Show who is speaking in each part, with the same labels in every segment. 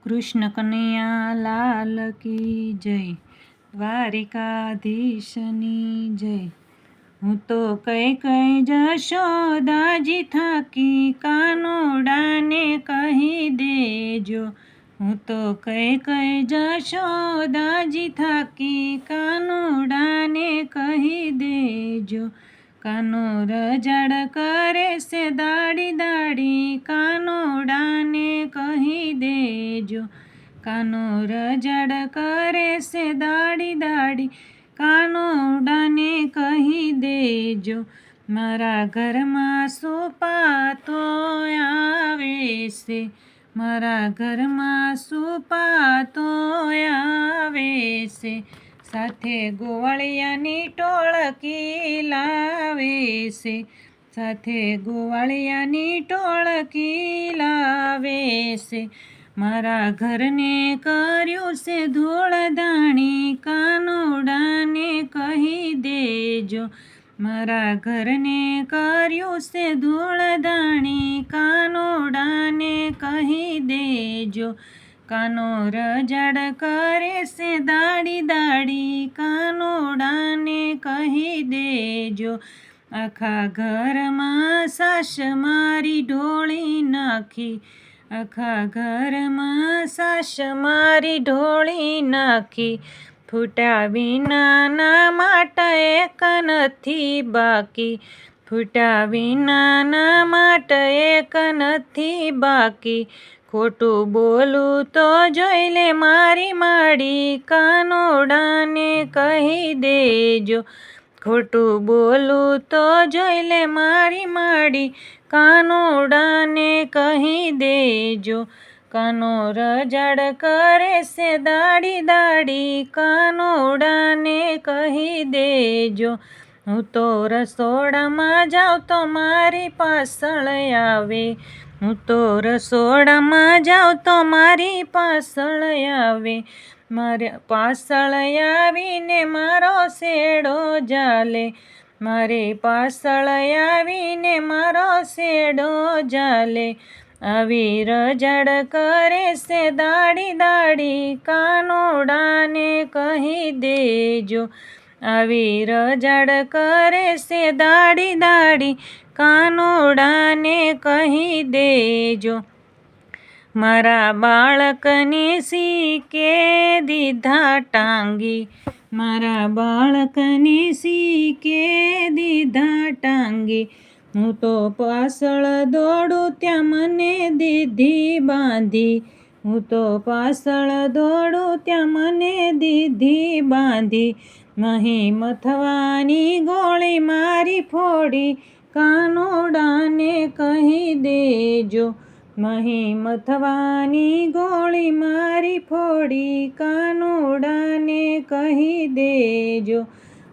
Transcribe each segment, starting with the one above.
Speaker 1: કૃષ્ણ કનૈયા લાલ કી જય, દ્વારિકાધીશની જય. હું તો કઈ કઈ જશોદાજી થાકી, કાનુડાને કહી દેજો. હું તો કઈ કઈ જશોદાજી થાકી, કાનુડાને કહી દેજો. કાનો રજડ કરે છે દાડી દાડી, કાનુડાને કહી દેજો. કાનો રજડ કરે છે દાડી દાડી, કાનુડાને કહી દેજો. મારા ઘરમાં સુપાતો આવે છે, મારા ઘરમાં સુપાતો આવે છે. સાથે ગોવાળિયાની ટોળકી લાવે છે, સાથે ગોવાળિયાની ટોળકી લાવે છે. મારા ઘરને કર્યું છે ધૂળધાણી, કાનુડાને કહી દેજો. મારા ઘરને કર્યું છે ધૂળધાણી, કાનુડાને કહી દેજો. કાનો રજડ કરે છે દાડી દાડી, કાનુડાને કહી દેજો. આખા ઘરમાં સાસ મારી ઢોળી નાખી, આખા ઘરમાં સાસ મારી ઢોળી નાખી. ફૂટ્યા વિનાના માટે એક નથી બાકી, ફૂટ્યા વિનાના માટે એક નથી બાકી. ખોટું બોલું તો જોઈ લે મારી માડી, કાનુડાને કહી દેજો. ખોટું બોલું તો જોઈ લે મારી માડી, કાનુડાને કહી દેજો. કાનો રજડ કરે છે દાડી દાડી, કાનુડાને કહી દેજો. હું તો રસોડામાં જાઉં તો મારી પાછળ આવે, હું તો રસોડામાં જાઉં તો મારી પાછળ આવે. મારે પાછળ આવીને મારો શેડો જાલે, મારે પાછળ આવીને મારો શેડો જાલે. આવી રજડ કરે છે દાડી દાડી, કાનુડાને કહી દેજો. આવી રજડ કરે છે દાડી દાડી, કાનુડાને કહી દેજો. મારા બાળકને શીકે દીધા ટાંગી, મારા બાળકને શીકે દીધા ટાંગી. હું તો પાછળ દોડું ત્યાં મને દીધી બાંધી, હું તો પાછળ દોડું ત્યાં મને દીધી બાંધી. મહી મથવાની ગોળી મારી ફોડી, કાનુડાને કહી દેજો. મહી મથવાની ગોળી મારી ફોડી, કાનુડાને કહી દેજો.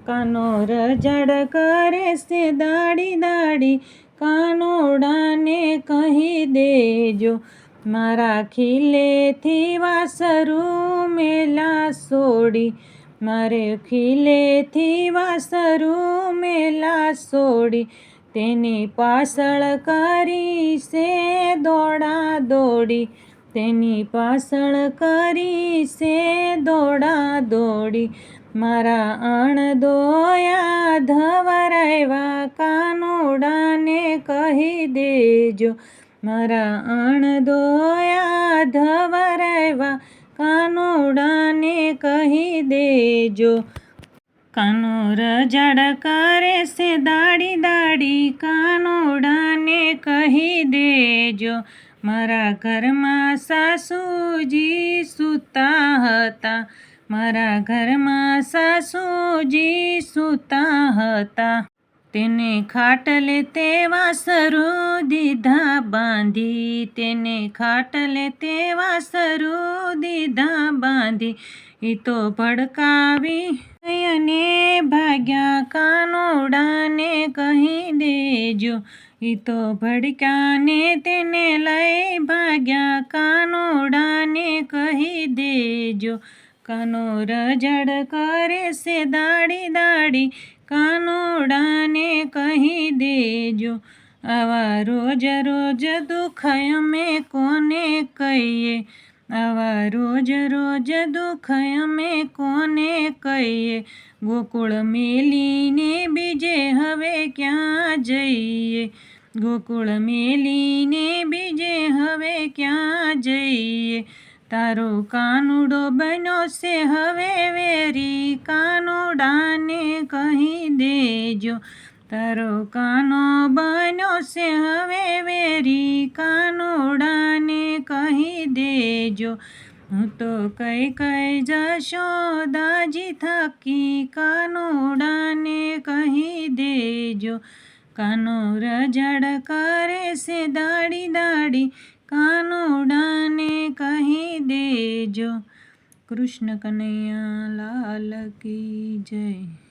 Speaker 1: કાનો રજડ કરે છે દાડી દાડી, કાનુડાને કહી દેજો. મારા ખીલેથી વાસરું મેલા સોડી, મારે ખીલેથી વાસરું મેલા સોડી. તેની પાછળ કરી છે દોડા દોડી, તેની પાછળ કરી છે દોડા દોડી. મારા અણદોયા ધવરાવ્યા, કાનુડાને કહી દેજો. મારા અણદોયા ધવરાવ્યા, કાનુડાને કહી દેજો. કાનો રજડ કરે છે દાડી દાડી, કાનુડાને કહી દેજો. મારા ઘરમાં સાસુજી સૂતા હતા, મારા ઘરમાં સાસુજી સૂતા હતા. તેને ખાટલે તે વાસરું દીધા બાંધી, તેને ખાટલે તે વાસરું દીધા બાંધી. એ તો ભડકાવી અને ભાગ્યા, કાનુડાને કહી દેજો. એ તો ભડકાને તેને લઈ ભાગ્યા, કાનુડાને કહી દેજો. કાનો રજડ કરે છે દાડી દાડી, કાનુડાને કહી દેજો. આવા રોજ રોજ દુઃખ અમે કોને કહીએ, આવા રોજ રોજ દુઃખ અમે કોને કહીએ, ગોકુળ મેલીને બીજે હવે ક્યાં જઈએ, ગોકુળ મેલીને બીજે હવે ક્યાં જઈએ. તારો કાનુડો બન્યો છે હવે વેરી, કાનુડાને કહી દેજો. તારો કાનો બન્યો છે હવે વેરી, કાનુડાને કહી દેજો. હું તો કઈ કઈ જશોદાજી થાકી, કાનુડાને કહી દેજો. કાનો રજડ કરે છે દાડી દાડી, કાનુડાને કહી દેજો. કૃષ્ણ કનૈયા લાલ કી જય.